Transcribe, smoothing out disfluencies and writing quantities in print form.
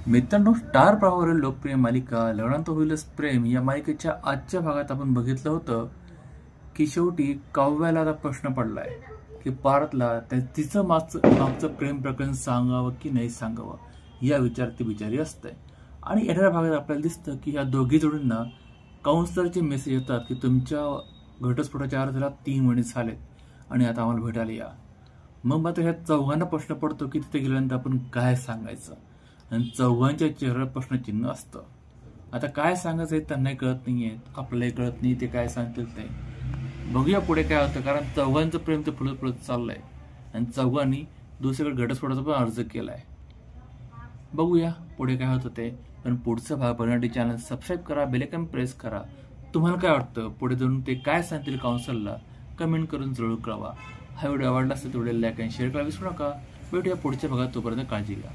मित्रांनो, स्टार प्रवाहावरील लोकप्रिय मालिका लग्नानंतर होईलच प्रेम या मालिकेच्या आजच्या भागात आपण बघितलं होतं की शेवटी काव्याला आता प्रश्न पडलाय की पार्थला तिचं मागचं प्रेम प्रकरण सांगावं की नाही सांगावं या विचार ती बिचारी असते. आणि येणाऱ्या भागात आपल्याला दिसतं की ह्या दोघी जोडींना काउन्सलरचे मेसेज येतात की तुमच्या घटस्फोटाच्या अर्जाला 3 महिने झालेत आणि आता आम्हाला भेटायला या. मग मात्र ह्या चौघांना प्रश्न पडतो की तिथे गेल्यानंतर आपण काय सांगायचं, आणि चौघांच्या चेहऱ्यावर प्रश्नचिन्ह असतं. आता काय सांगायचं हे त्यांनाही कळत नाहीये, आपल्यालाही कळत नाही ते काय सांगतील ते. बघूया पुढे काय होतं, कारण चौघांचं प्रेम तर फुलत फुलत चाललंय आणि चौघांनी दुसरीकडे घटस्फोटाचा पण अर्ज केलाय. बघूया पुढे काय होतं ते. पण पुढचा भाग बघण्यासाठी चॅनल सबस्क्राईब करा, बेल आयकॉन प्रेस करा. तुम्हाला काय वाटतं पुढे जाऊन ते काय सांगतील काउन्सिलला, कमेंट करून जरूर कळवा. हा व्हिडिओ आवडला असेल तर व्हिडिओ लाईक आणि शेअर करायला विसरू नका. भेटूया पुढच्या भागात, तोपर्यंत काळजी घ्या.